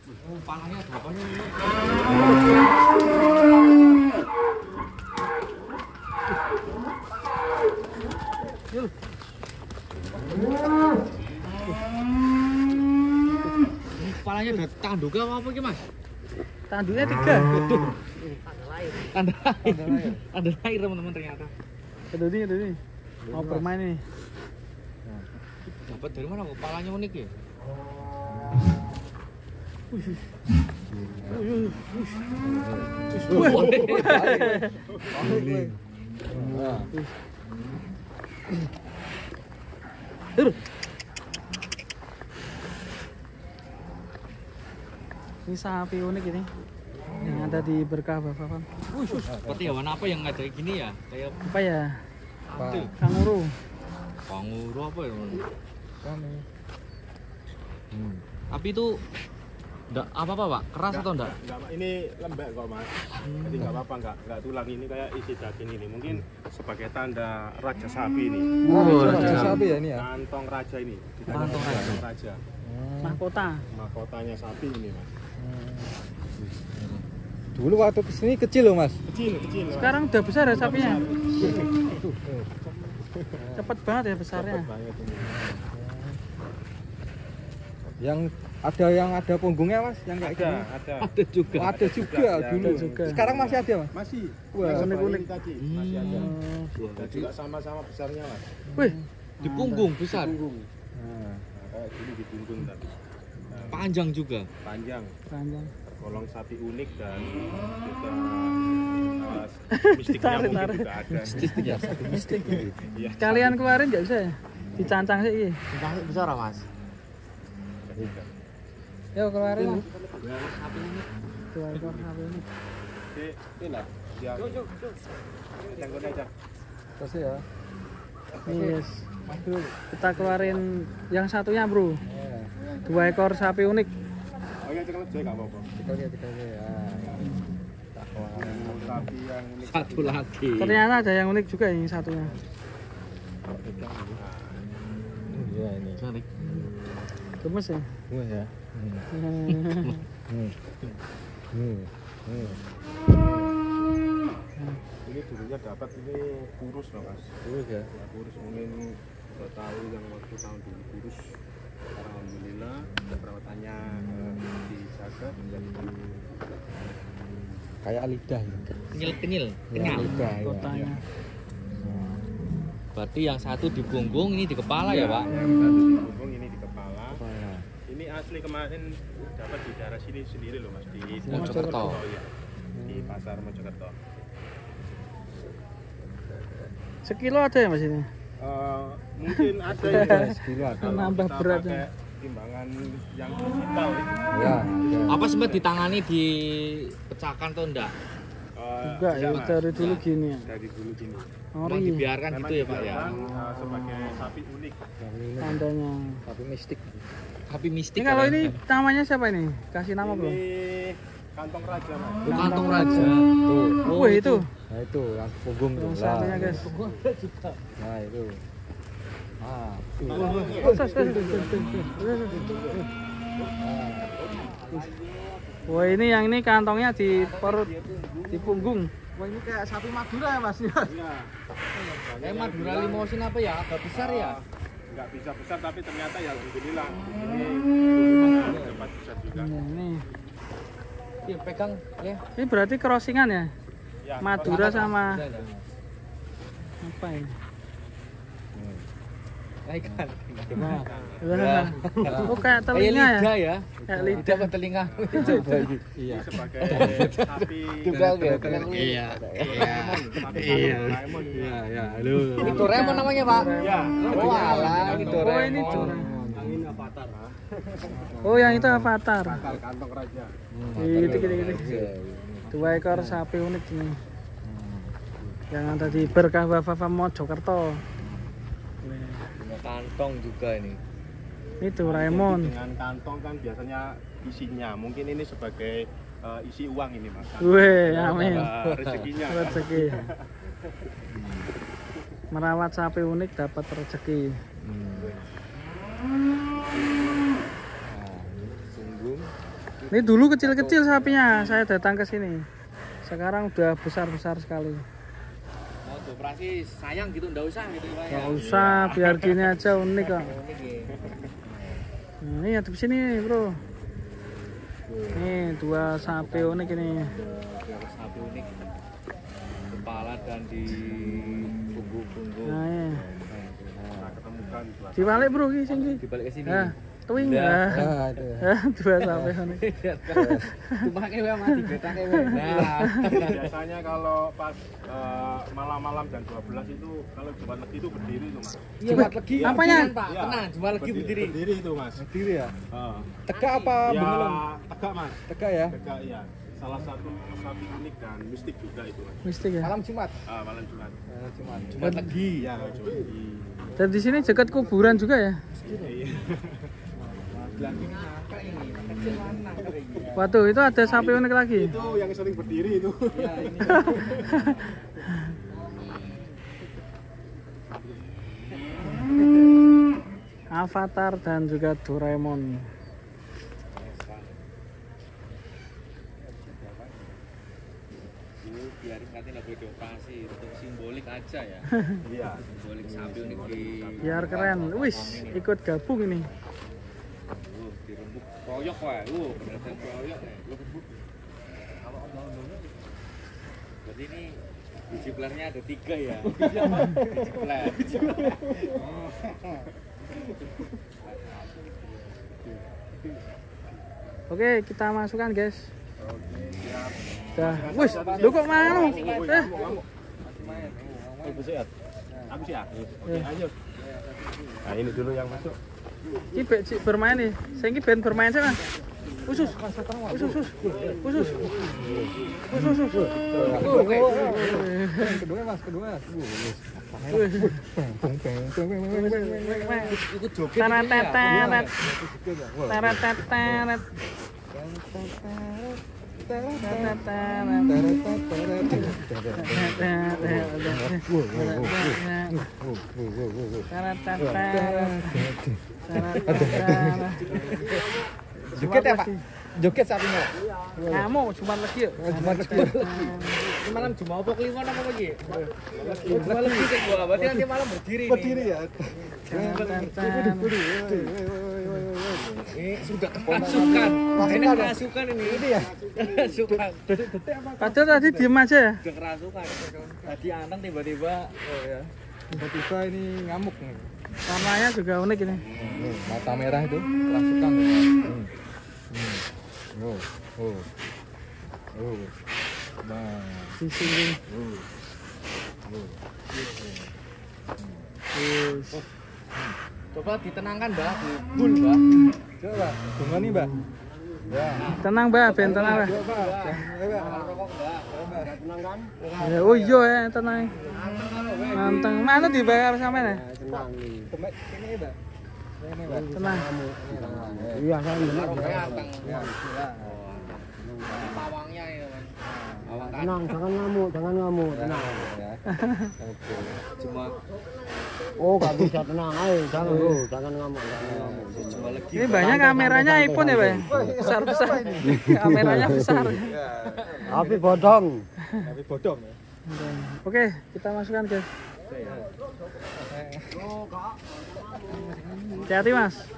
Oh, palanya ada apa nih? Yuk. Kepalanya ada tanduk apa iki, Mas? Tanduknya 3. Tanda lahir. Tanda lahir teman-teman ternyata. Ini. Mau bermain nih. Dapat dari mana? Kepalanya unik ya? Ini sapi unik ini yang ada di Berkah Bapak. Seperti hewan apa yang ada gini ya? Kayak Apa ya? apa? Kanguru. Kanguru apa ya? Kami. Tapi itu enggak apa-apa, Pak? Keras atau enggak? Enggak, Pak. Ini lembek kok, Mas. Jadi enggak apa-apa, enggak tulang ini kayak isi daging ini. Mungkin sebagai tanda raja sapi ini. Raja sapi ya ini ya. Kantong raja ini. Kantong raja. Kantong raja. Mahkota. Mahkotanya sapi ini, Mas. Dulu waktu kesini kecil loh Mas. Kecil. Mas. Sekarang udah besar ya sapinya. Besar. Cepet banget ya besarnya. Cepet banget ini. Yang ada punggungnya Mas, yang kayak gini. Ada. Ada juga. Oh, ada juga dulu. Ada juga. Sekarang masih ada Mas. Masih. Wah, Yang sebelah unik-unik. ini tadi masih ada. Dan Jadi juga sama-sama besarnya, Mas. Wih, di punggung besar, Punggung. Nah, Nah, kayak gini di punggung tadi. Nah, panjang juga. panjang. panjang. Tergolong sapi unik dan juga mistiknya Tarik. mungkin juga ada. Ya, Mistik. Iya. Kalian keluarin nggak bisa ya? Dicancang sih. Iya. Masih besar, Mas. Yuk keluarin lah. Sapi ini. 2 ekor sapi ini. Ini lah. Ya. Yang aja. terus ya. Yes. Kita keluarin yang satunya bro. 2 ekor sapi unik. Oh iya, cek aja enggak apa-apa. Oke. Ya. Sapi yang unik. Satu lagi. Ternyata ada yang unik juga ini satunya. Iya ini. Cantik. Gemes ya. Wah ya. Ini dulunya dapat ini kurus loh, Mas. Terus ya. Ya, kurus mungkin udah tahu yang waktu tahun dulu kurus. Sekarang alhamdulillah perawatannya dijaga menjadi Kayak lidah ya. Kenyal. Lidah ya. Kotanya. Berarti yang satu di punggung, ini di kepala ya, Pak? yang satu di punggung, ini di kepala. Kepala. Ini asli kemarin dapat di daerah sini sendiri loh, Mas, di Mojokerto. Oh iya. Di pasar Mojokerto. Sekilo ada ya mas ini? Mungkin ada ya. Sekilo ada. Kalau Nambah kita beratnya. pakai timbangan yang digital Ya. Apa sempat ditangani, dipecahkan atau enggak? Juga ya Mas. dari dulu gini ya. Dari dulu gini. Memang Ori dibiarkan Memang gitu ya, Pak ya? dibiarkan, sebagai sapi unik. tandanya. Tapi mistik. Tapi mistik. Ini kalau kan? ini namanya siapa ini? Kasih nama Ini belum? kantong raja, Mas. Oh, kantong raja. Tuh. Oh, Wih itu. Nah itu yang punggung tuh. Yang satunya guys. Nah itu. Ah. Wah ini yang ini kantongnya di perut, di punggung. Wah ini kayak sapi Madura ya Mas. Iya. Kayak Madura Limousine apa ya? Agak besar ya? Nggak bisa besar tapi ternyata ya alhamdulillah ini dapat besar juga. Nah, ini. Iya, pegang ya. Ini berarti crossingan ya? Ya, Madura sama Ya, ya. apa ini? Ikan. Wah. Oh kayak telinga lidah ya? ya. Kayak Lidah lidah. apa telinga? ini sebagai sapi Juga oke. Iya. sapi Doraemon. Ya, halo. Itu Remon namanya, Pak. Ya. Oh, alah, itu Oh ini Remon. Doraemon. Angin avatar. Oh yang itu avatar. Kantong kantong raja. Gitu. 2 ekor sapi unik ini. Yang ada di Berkah Bapak Mojokerto. Punya kantong juga ini. Ini Doraemon. Dengan kantong kan biasanya isinya. Mungkin ini sebagai isi uang ini, Mas. Wih, amin. Rezekinya. Rezeki. Merawat sapi unik dapat rezeki. Nah, ini punggung. Ini dulu kecil-kecil sapinya, saya datang ke sini. Sekarang udah besar-besar sekali. Mau dioperasi sayang gitu, nggak usah gitu Pak. Gak usah, biar gini aja unik kok. Unik ya. Nah, ini ada di sini, bro. Nih, 2 sapi unik ini. Dua sapi unik. Kepala dan di punggung-punggung. Nah, ini. Kita ketemukan dua Dibalik, bro, ini sini. Dibalik ke sini. Nah, twing Udah. ya. Nah, itu. 2 sapi unik. Cuma kayak mati betake wae. Nah, biasanya kalau pas malam-malam jam 12 itu kalau Jumat Legi itu berdiri itu mas. iya Pak legi. Apanya? Pak, Iya. tenang, cuma legi berdiri. Berdiri itu mas. Berdiri ya? Ah. Tegak apa Ya, bengelong? tegak mas. Tegak ya? Tegak iya. Salah satu sapi unik dan mistik juga itu mas. Mistik ya. Malam Jumat. Malam Jumat. Jumat. Cuma legi. Iya Jumat Legi. Dan di sini dekat kuburan juga ya. Iya. Belakang nangka ini, kecil mana nangka ini. Waduh, itu ada sapi unik lagi. Itu yang sering berdiri itu. Ya, ini. Avatar dan juga Doraemon. Biarin nanti lagi dioperasi untuk simbolik aja ya. Iya. Simbolik sapi unik di Biar keren. Wis, ikut gabung ini. dirembuk proyok wae. Bener-bener proyok nih. Berarti ini biji pelarnya ada 3 ya. Biji pelar. Oke, kita masukkan, guys. Oke, siap. Dah. Wis, lu kok mau? Aku siap. Aku siap. Oke, ayo. Nah, ini dulu yang masuk. Ini bermain nih. Saya ini ben bermain saya. Usus. Usus. Usus. Usus. Oke. Kedua mas, kedua. Ikut joget. Taratet. Taratet. Joget ya Pak? Joget sapinya. Kamu cuma lagi yuk. Jumat Legi. Ini malam Jumat apa Kliwon apa lagi? Jumat lagi cek gua. Berarti nanti malam berdiri nih. Berdiri ya. Ini sudah kerasukan. Ini kerasukan ini. Ini ya. Kerasukan. Detik apa? Padahal tadi diem aja ya. Sudah kerasukan. Tadi anteng tiba-tiba. Oh ya. Tiba-tiba ini ngamuk nih. Warnanya juga unik ini. Nih, mata merah itu kerasukan. Oh, oh, oh. Nah, Di sini. Wis. Coba ditenangkan Mbak. Bun Mbak. coba, bunga nih Mbak. Ya. Tenang, Mbak, ben tenang lah. Coba. Coba. Rokok Mbak. Tenang kan? Ya, oh iya ya, tenang. Manteng. Mana dibayar sama ya? Kemek ini Mbak. Ini Mbak. Tenang. Iya, kan ini. Rokoknya anteng. Ya. Pawangnya itu kan. Pawang kan. Tenang, jangan ngamuk, tenang. Ya. Oke. Cuma Oh, gak bisa tenang, ayo, jangan ngamuk. cuma lagi. Ini banyak kameranya iPhone ya, Pak? Besar-besar. Kameranya besar. Tapi bodong. Tapi bodong ya. Oke, kita masukkan, guys. Hati-hati, Mas.